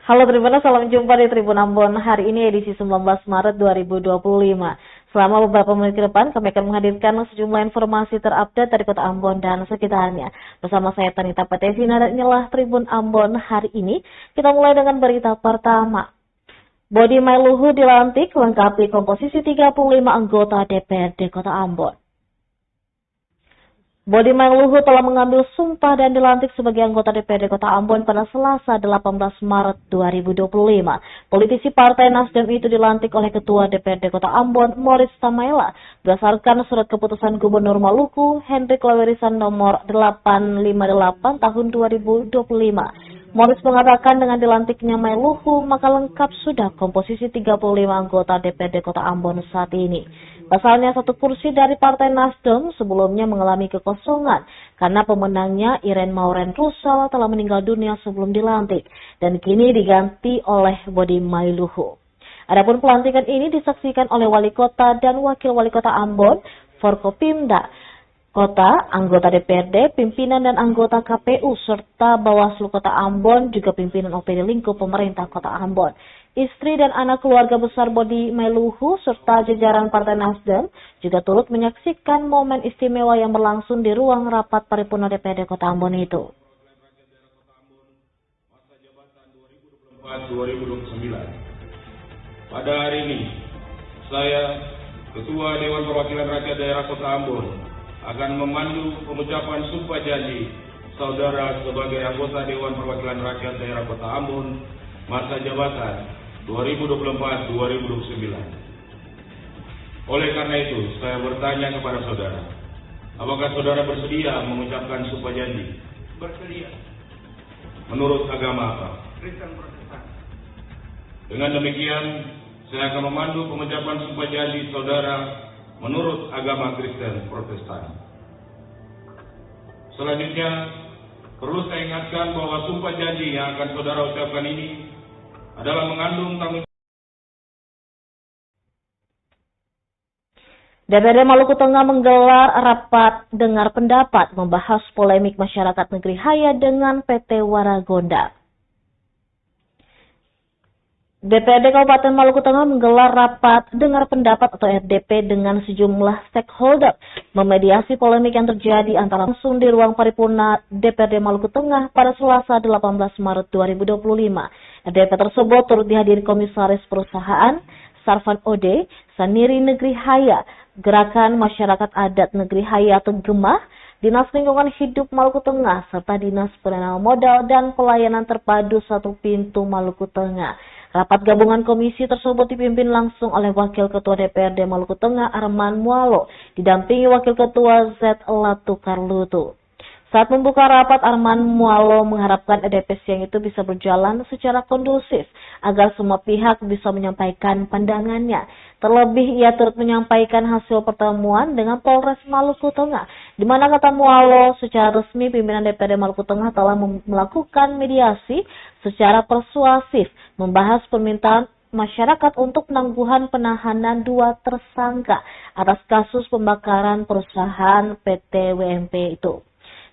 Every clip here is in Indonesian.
Halo Tribuners, salam jumpa di Tribun Ambon. Hari ini edisi 19 Maret 2025. Selama beberapa menit ke depan, kami akan menghadirkan sejumlah informasi terupdate dari Kota Ambon dan sekitarnya. Bersama saya Tanita Patesina dan inilah Tribun Ambon hari ini. Kita mulai dengan berita pertama. Bodi Mailuhu dilantik lengkapi komposisi 35 anggota DPRD Kota Ambon. Bodi Mailuhu telah mengambil sumpah dan dilantik sebagai anggota DPRD Kota Ambon pada Selasa 18 Maret 2025. Politisi Partai Nasdem itu dilantik oleh Ketua DPRD Kota Ambon, Morris Tamaela, berdasarkan surat keputusan Gubernur Maluku, Hendrik Lawerisan nomor 858 tahun 2025. Morris mengatakan dengan dilantiknya Mailuhu, maka lengkap sudah komposisi 35 anggota DPRD Kota Ambon saat ini. Pasalnya satu kursi dari Partai Nasdem sebelumnya mengalami kekosongan karena pemenangnya Iren Mauren Rusal telah meninggal dunia sebelum dilantik dan kini diganti oleh Bodi Mailuhu. Adapun pelantikan ini disaksikan oleh Wali Kota dan Wakil Wali Kota Ambon, Forkopimda Kota, anggota DPRD, pimpinan dan anggota KPU, serta Bawaslu Kota Ambon, juga pimpinan OPD lingkup pemerintah Kota Ambon. Istri dan anak keluarga besar Bodi Mailuhu, serta jajaran Partai Nasdem, juga turut menyaksikan momen istimewa yang berlangsung di ruang rapat paripurna DPRD Kota Ambon itu. Masa jabatan 2024-2029. Pada hari ini, saya, Ketua Dewan Perwakilan Rakyat Daerah Kota Ambon, akan memandu pengucapan sumpah janji saudara sebagai anggota Dewan Perwakilan Rakyat Daerah Kota Ambon masa jabatan 2024-2029. Oleh karena itu, saya bertanya kepada saudara, apakah saudara bersedia mengucapkan sumpah janji? Bersedia. Menurut agama apa? Kristen Protestan. Dengan demikian, saya akan memandu pengucapan sumpah janji saudara menurut agama Kristen Protestan. Selanjutnya, perlu saya ingatkan bahwa sumpah janji yang akan saudara ucapkan ini adalah mengandung tanggung jawab. DPRD Maluku Tengah menggelar rapat dengar pendapat membahas polemik masyarakat negeri Haya dengan PT Waragonda. DPRD Kabupaten Maluku Tengah menggelar rapat dengar pendapat atau RDP dengan sejumlah stakeholder memediasi polemik yang terjadi antara langsung di ruang paripurna DPRD Maluku Tengah pada Selasa 18 Maret 2025. RDP tersebut turut dihadiri Komisaris Perusahaan, Sarvan Ode, Saniri Negeri Haya, Gerakan Masyarakat Adat Negeri Haya atau Gemah, Dinas Lingkungan Hidup Maluku Tengah, serta Dinas Penanaman Modal dan Pelayanan Terpadu Satu Pintu Maluku Tengah. Rapat gabungan komisi tersebut dipimpin langsung oleh Wakil Ketua DPRD Maluku Tengah Arman Mualo, didampingi Wakil Ketua Z. Latukar Lutu. Saat membuka rapat, Arman Mualo mengharapkan RDP siang itu bisa berjalan secara kondusif agar semua pihak bisa menyampaikan pandangannya. Terlebih, ia turut menyampaikan hasil pertemuan dengan Polres Maluku Tengah, di mana kata Mualo secara resmi pimpinan DPRD Maluku Tengah telah melakukan mediasi secara persuasif, membahas permintaan masyarakat untuk penangguhan penahanan 2 tersangka atas kasus pembakaran perusahaan PT WMP itu.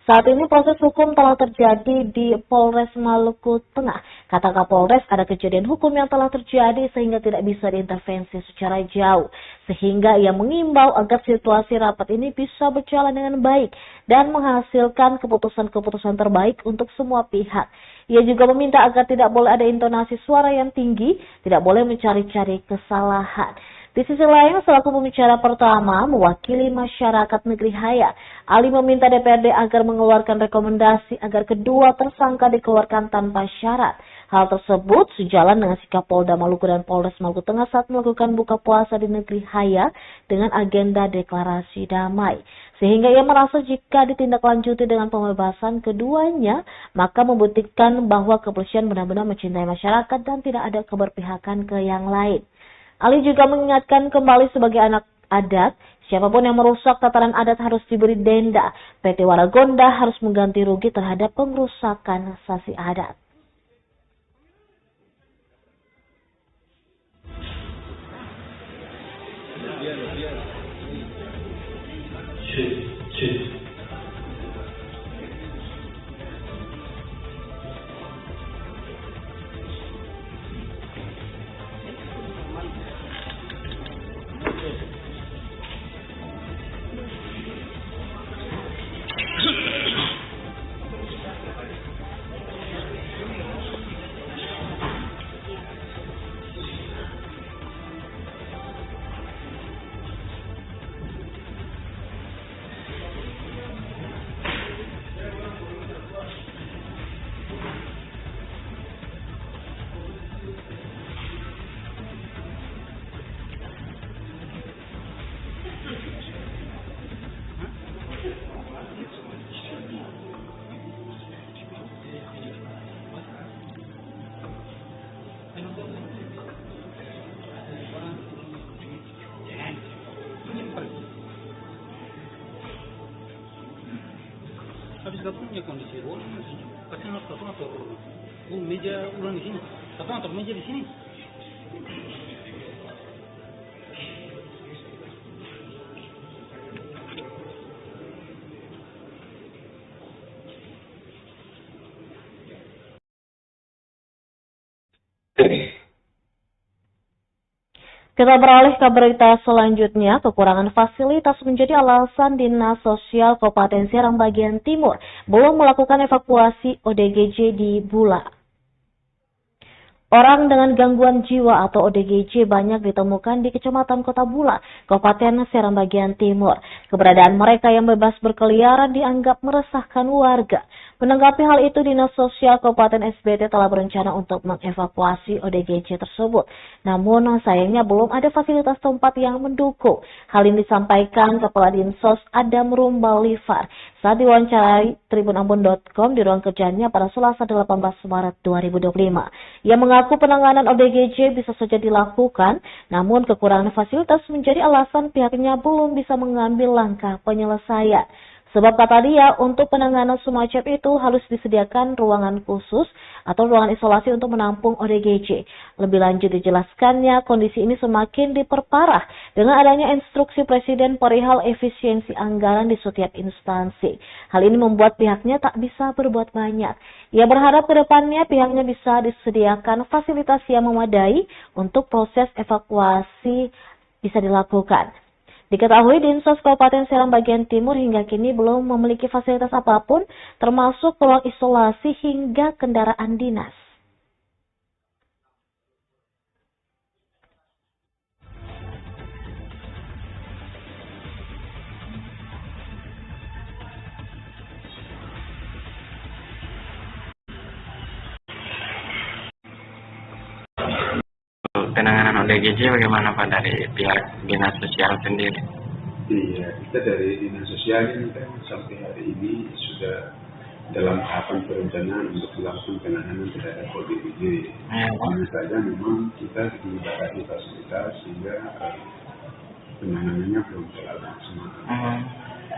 Saat ini proses hukum telah terjadi di Polres Maluku Tengah. Kata Kapolres, ada kejadian hukum yang telah terjadi sehingga tidak bisa diintervensi secara jauh. Sehingga ia mengimbau agar situasi rapat ini bisa berjalan dengan baik dan menghasilkan keputusan-keputusan terbaik untuk semua pihak. Ia juga meminta agar tidak boleh ada intonasi suara yang tinggi, tidak boleh mencari-cari kesalahan. Di sisi lain, selaku pembicara pertama mewakili masyarakat negeri Haya, Ali meminta DPRD agar mengeluarkan rekomendasi agar kedua tersangka dikeluarkan tanpa syarat. Hal tersebut sejalan dengan sikap Polda Maluku dan Polres Maluku Tengah saat melakukan buka puasa di negeri Haya dengan agenda deklarasi damai. Sehingga ia merasa jika ditindaklanjuti dengan pembebasan keduanya, maka membuktikan bahwa kepolisian benar-benar mencintai masyarakat dan tidak ada keberpihakan ke yang lain. Ali juga mengingatkan kembali sebagai anak adat, siapapun yang merusak tatanan adat harus diberi denda. PT Waragonda harus mengganti rugi terhadap pengrusakan sasi adat. Habis katong ya kondisi ruang masih katong harus katong atur meja ulang di sini. Katong atur meja di sini. Kita beralih ke berita selanjutnya. Kekurangan fasilitas menjadi alasan Dinas Sosial Kabupaten Serang bagian Timur belum melakukan evakuasi ODGJ di Bula. Orang dengan gangguan jiwa atau ODGJ banyak ditemukan di Kecamatan Kota Bula, Kabupaten Serang bagian Timur. Keberadaan mereka yang bebas berkeliaran dianggap meresahkan warga. Menanggapi hal itu, Dinas Sosial Kabupaten SBT telah berencana untuk mengevakuasi ODGJ tersebut. Namun, sayangnya belum ada fasilitas tempat yang mendukung. Hal ini disampaikan Kepala Dinsos Adam Rumbalifar saat diwawancarai tribunambon.com di ruang kerjanya pada Selasa 18 Maret 2025. Ia mengaku penanganan ODGJ bisa saja dilakukan, namun kekurangan fasilitas menjadi alasan pihaknya belum bisa mengambil langkah penyelesaian. Sebab kata dia, untuk penanganan semacam itu harus disediakan ruangan khusus atau ruangan isolasi untuk menampung ODGJ. Lebih lanjut dijelaskannya, kondisi ini semakin diperparah dengan adanya instruksi Presiden perihal efisiensi anggaran di setiap instansi. Hal ini membuat pihaknya tak bisa berbuat banyak. Ia berharap ke depannya pihaknya bisa disediakan fasilitas yang memadai untuk proses evakuasi bisa dilakukan. Diketahui Dinsos Kabupaten Serang bagian Timur hingga kini belum memiliki fasilitas apapun, termasuk ruang isolasi hingga kendaraan dinas. Penanganan ODGJ bagaimana Pak dari pihak Dinas Sosial sendiri? Iya, kita dari Dinas Sosial ini kan sampai hari ini sudah dalam tahapan perencanaan untuk melakukan penanganan terhadap ODGJ. Hanya saja memang kita dibatasi fasilitas sehingga penanganannya belum terlalu maksimal.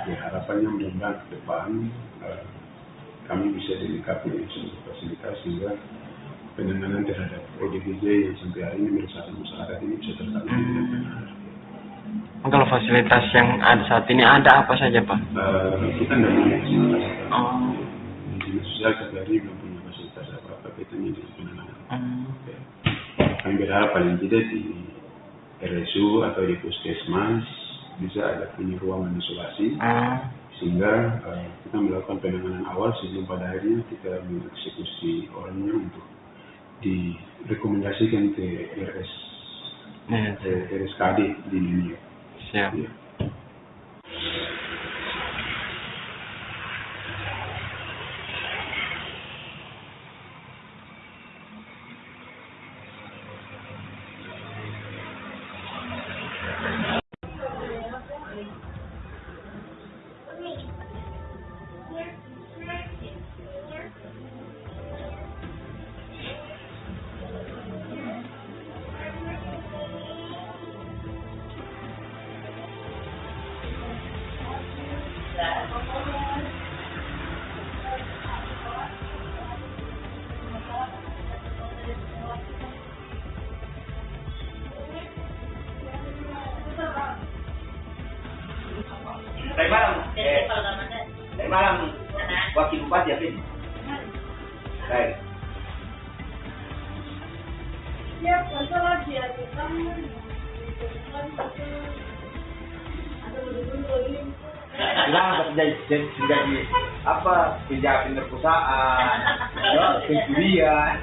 Ya, harapannya mudah-mudahan ke depan kami bisa dilengkapi dengan seluruh fasilitas sehingga penanganan terhadap ODGJ yang sampai hari ini meresahkan masyarakat ini bisa tertangani dengan benar. Kalau fasilitas yang ada saat ini ada apa saja Pak? Kita tidak punya fasilitas apa-apa. Dinas Sosial sampai hari belum punya fasilitas apa-apa kaitannya dengan penanganan. Kami berharap paling tidak di RSU atau di Puskesmas bisa ada punya ruangan isolasi sehingga kita melakukan penanganan awal sebelum pada akhirnya kita mengeksekusi orangnya untuk direkomendasikan ke RSKD di dunia. Siap. Ya. Dari malam wakil bupati ya, Pin? Baik. Ya, masalah dia kan Bilang jadi apa? Penjahat perusahaan, pencurian.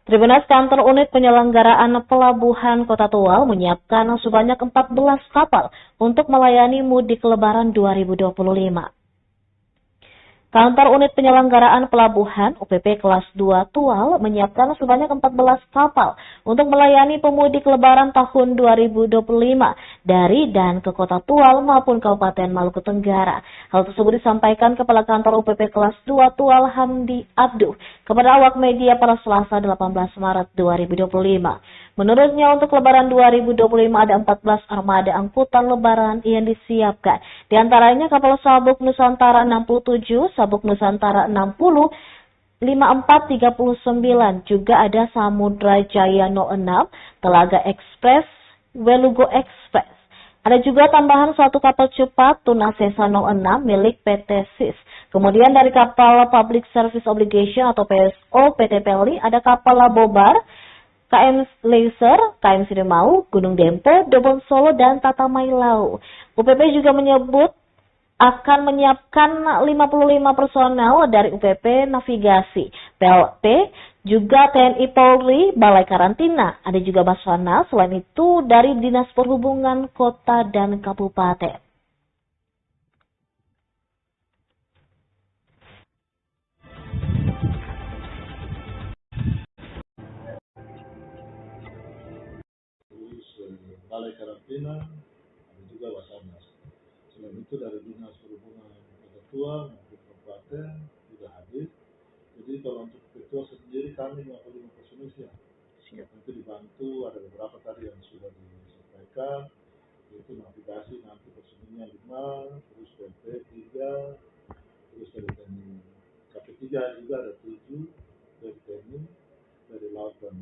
Tribunas Kantor Unit Penyelenggaraan Pelabuhan Kota Tual menyiapkan sebanyak 14 kapal untuk melayani mudik Lebaran 2025. Kantor Unit Penyelenggaraan Pelabuhan UPP kelas 2 Tual menyiapkan sebanyak 14 kapal untuk melayani pemudik Lebaran tahun 2025 dari dan ke Kota Tual maupun Kabupaten Maluku Tenggara. Hal tersebut disampaikan Kepala Kantor UPP kelas 2 Tual Hamdi Abduh kepada awak media pada Selasa 18 Maret 2025. Menurutnya untuk Lebaran 2025 ada 14 armada angkutan Lebaran yang disiapkan. Di antaranya kapal Sabuk Nusantara 67, Sabuk Nusantara 60, 5439, juga ada Samudra Jaya 06, Telaga Express, Welugo Express. Ada juga tambahan satu kapal cepat Tuna Sesa 06 milik PT SIS. Kemudian dari kapal Public Service Obligation atau PSO PT Pelni ada kapal Labobar, KM Laser, KM Sidemau, Gunung Dempo, Dobon Solo, dan Tata Mailau. UPP juga menyebut akan menyiapkan 55 personel dari UPP Navigasi, PLP, juga TNI Polri, Balai Karantina. Ada juga Basarnas, selain itu dari Dinas Perhubungan Kota dan Kabupaten. Balai Karantina, ada juga Basarnas. Selain itu dari Dinas Perhubungan Kota Tua maupun Kabupaten juga hadir. Jadi kalau untuk ketua sendiri kami 55 personil siap. Nanti dibantu ada beberapa tadi yang sudah disampaikan, yaitu navigasi nanti personilnya 5, terus PP 3, terus dari TNI KP3 juga ada 7, dari TNI, dari laut dan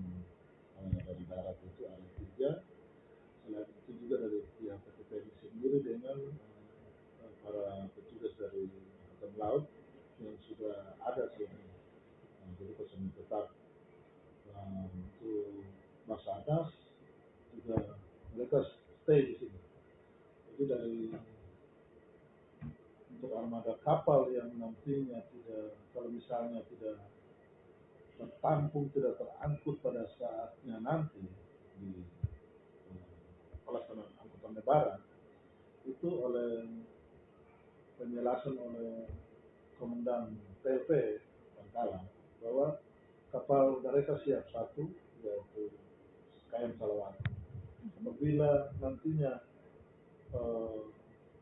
dari darat itu ada 3. Selain itu juga dari pihak PTPN sendiri dengan para petugas dari Angkatan Laut yang sudah ada selama ini. Jadi personil tetap untuk Basarnas juga mereka stay di sini. Jadi dari untuk armada kapal yang nantinya tidak, kalau misalnya tidak tertampung, tidak terangkut pada saatnya nanti di pelaksanaan angkutan Lebaran, itu oleh penjelasan oleh Komandan PLP Pangkalan bahwa kapal mereka siap satu, yaitu KM Salawati. Apabila nantinya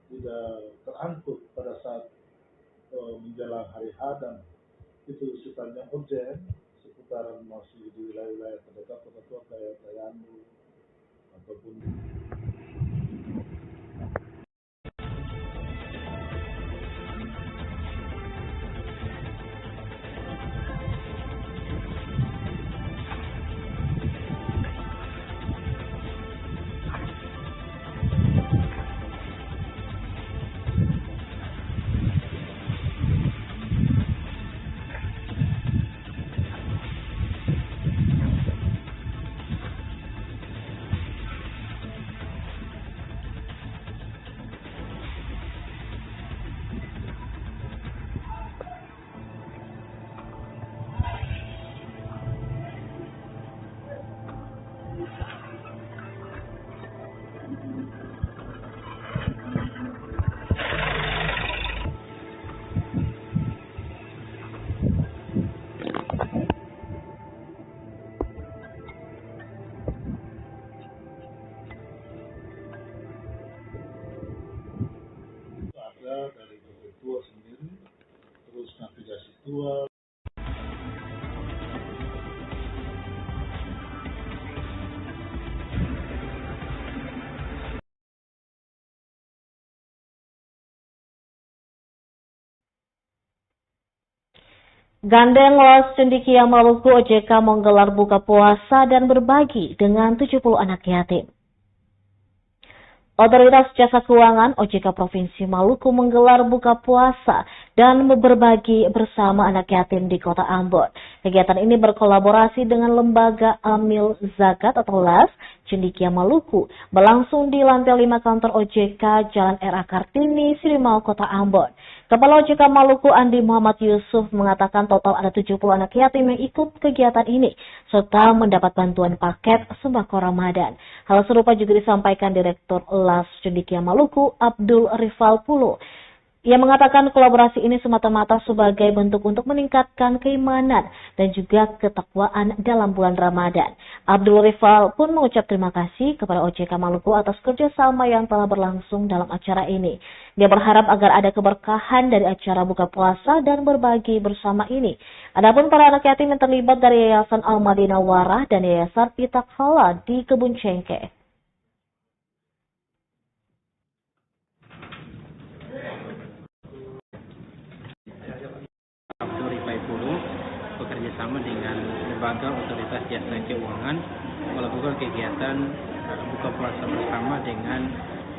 tidak terangkut pada saat menjelang hari H dan itu sifatnya urgent seputaran masih di wilayah-wilayah terdekat Kota Tua kayak Tayandu ataupun dari Tua sendiri, terus navigasi Tua, Gandeng Los Cendekia Maluku OJK menggelar buka puasa dan berbagi dengan 70 anak yatim. Otoritas Jasa Keuangan OJK Provinsi Maluku menggelar buka puasa dan berbagi bersama anak yatim di Kota Ambon. Kegiatan ini berkolaborasi dengan Lembaga Amil Zakat atau LAS Cendekia Maluku, berlangsung di lantai 5 kantor OJK Jalan R.A. Kartini, Sirimau, Kota Ambon. Kepala OJK Maluku Andi Muhammad Yusuf mengatakan total ada 70 anak yatim yang ikut kegiatan ini, serta mendapat bantuan paket sembako Ramadan. Hal serupa juga disampaikan Direktur LAS Cendekia Maluku Abdul Rifal Pulo. Ia mengatakan kolaborasi ini semata-mata sebagai bentuk untuk meningkatkan keimanan dan juga ketakwaan dalam bulan Ramadan. Abdul Rifal pun mengucap terima kasih kepada OJK Maluku atas kerjasama yang telah berlangsung dalam acara ini. Dia berharap agar ada keberkahan dari acara buka puasa dan berbagi bersama ini. Adapun para anak yatim yang terlibat dari Yayasan Al-Madinah Warah dan Yayasan Itakfala di Kebun Cengkeh. Bekerja sama dengan lembaga otoritas jasa keuangan melakukan kegiatan buka puasa bersama dengan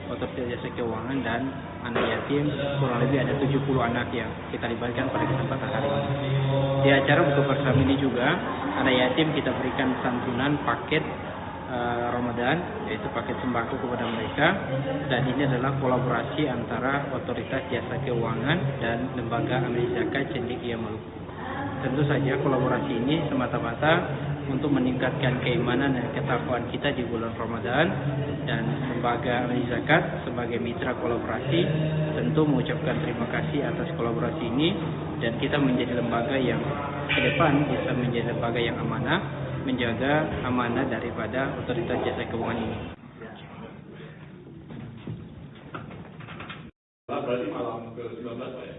otoritas jasa keuangan dan anak yatim. Kurang lebih ada 70 anak yang kita libatkan pada kesempatan hari ini. Di acara buka bersama ini juga anak yatim kita berikan santunan paket Ramadan, yaitu paket sembako kepada mereka, dan ini adalah kolaborasi antara otoritas jasa keuangan dan lembaga amil zakat Cendekia Maluku. Tentu saja kolaborasi ini semata-mata untuk meningkatkan keimanan dan ketakwaan kita di bulan Ramadan, dan lembaga amil zakat sebagai mitra kolaborasi tentu mengucapkan terima kasih atas kolaborasi ini, dan kita menjadi lembaga yang ke depan bisa menjadi lembaga yang amanah, menjaga amanah daripada otoritas jasa keuangan ini. Berarti malam ke-19 Pak ya?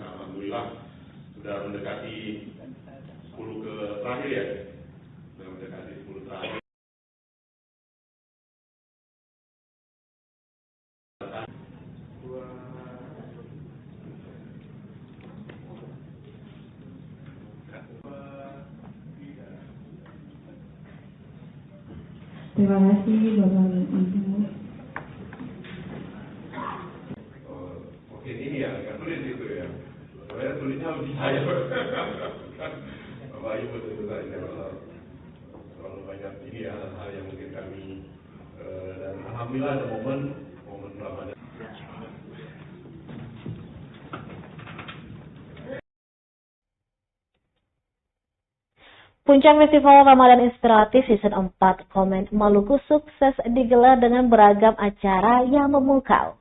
Alhamdulillah sudah mendekati 10 ke terakhir ya? Sudah mendekati 10 terakhir. Terima kasih Bapak Ibu. Oke, ini ya, nggak tulis itu ya. Saya tulisnya lebih saya. Bapak Ibu tentu saja terlalu banyak ini ya, hal yang mungkin kami dan alhamdulillah ada momen Ramadan. Puncak Festival Ramadan Inspiratif Season 4 Komen Maluku sukses digelar dengan beragam acara yang memukau.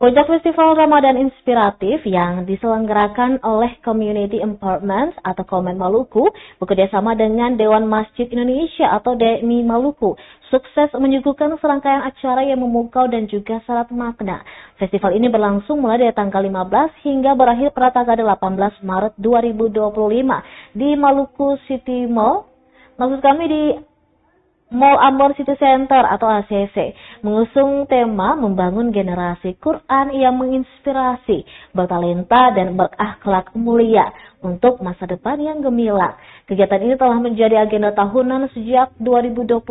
Puncak Festival Ramadan Inspiratif yang diselenggarakan oleh Community Empowerment atau Komen Maluku bekerjasama dengan Dewan Masjid Indonesia atau DMI Maluku sukses menyuguhkan serangkaian acara yang memukau dan juga syarat makna. Festival ini berlangsung mulai dari tanggal 15 hingga berakhir pada tanggal 18 Maret 2025 di Maluku City Mall. Maksud kami di Mall Ambon City Center atau ACC, mengusung tema membangun generasi Quran yang menginspirasi, bertalenta dan berakhlak mulia untuk masa depan yang gemilang. Kegiatan ini telah menjadi agenda tahunan sejak 2022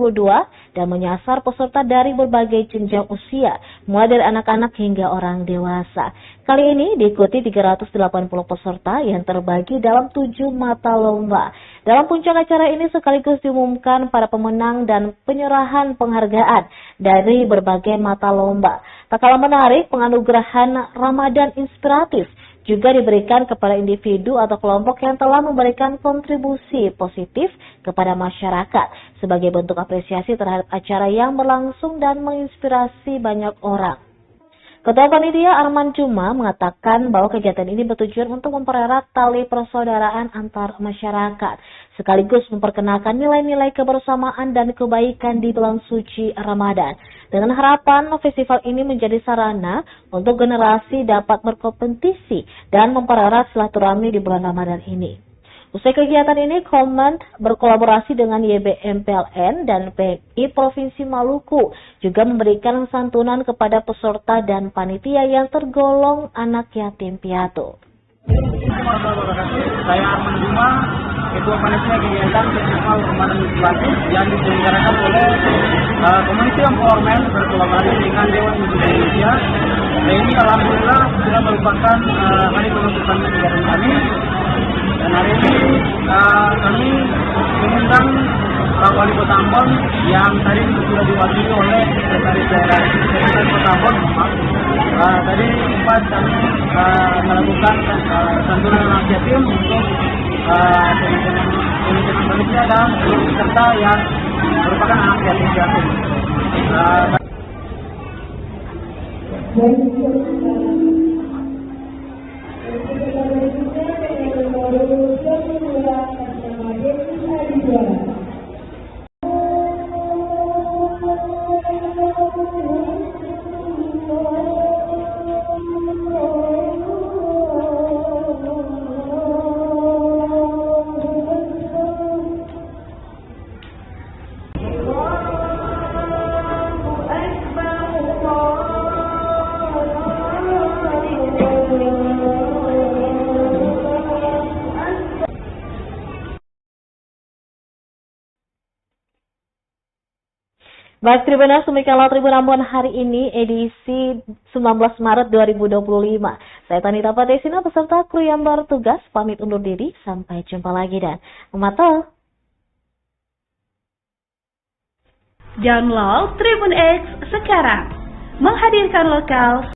dan menyasar peserta dari berbagai jenjang usia, mulai dari anak-anak hingga orang dewasa. Kali ini diikuti 380 peserta yang terbagi dalam 7 mata lomba. Dalam puncak acara ini sekaligus diumumkan para pemenang dan penyerahan penghargaan dari berbagai mata lomba. Tak kalah menarik, penganugerahan Ramadan Inspiratif juga diberikan kepada individu atau kelompok yang telah memberikan kontribusi positif kepada masyarakat sebagai bentuk apresiasi terhadap acara yang berlangsung dan menginspirasi banyak orang. Ketua Panitia Arman Juma mengatakan bahwa kegiatan ini bertujuan untuk mempererat tali persaudaraan antar masyarakat, sekaligus memperkenalkan nilai-nilai kebersamaan dan kebaikan di bulan suci Ramadan. Dengan harapan festival ini menjadi sarana untuk generasi dapat berkompetisi dan mempererat silaturahmi di bulan Ramadan ini. Usai kegiatan ini, Komen berkolaborasi dengan YBM PLN dan PMI Provinsi Maluku juga memberikan santunan kepada peserta dan panitia yang tergolong anak yatim piatu. Saya Arman Juma, Ketua Panitia Kegiatan Festival Ramadan Inspiratif yang diselenggarakan oleh Community Empowerment berkolaborasi dengan Dewan Masjid Indonesia. Dan ini alhamdulillah sudah merupakan hari penutupan kegiatan kami. Dan hari ini kami mengundang Pak Wali Kota Ambon yang tadi sudah diwakili oleh Sekretaris Daerah Kota Ambon. Tadi sempat kami melakukan santunan anak yatim untuk teman-teman manusia dan peserta yang merupakan anak yatim. Baik Tribuners, demikianlah Tribun Ambon hari ini edisi 19 Maret 2025. Saya Tanita Padesina beserta kru yang bertugas pamit undur diri. Sampai jumpa lagi dan memantau. Download Tribun X sekarang. Menghadirkan lokal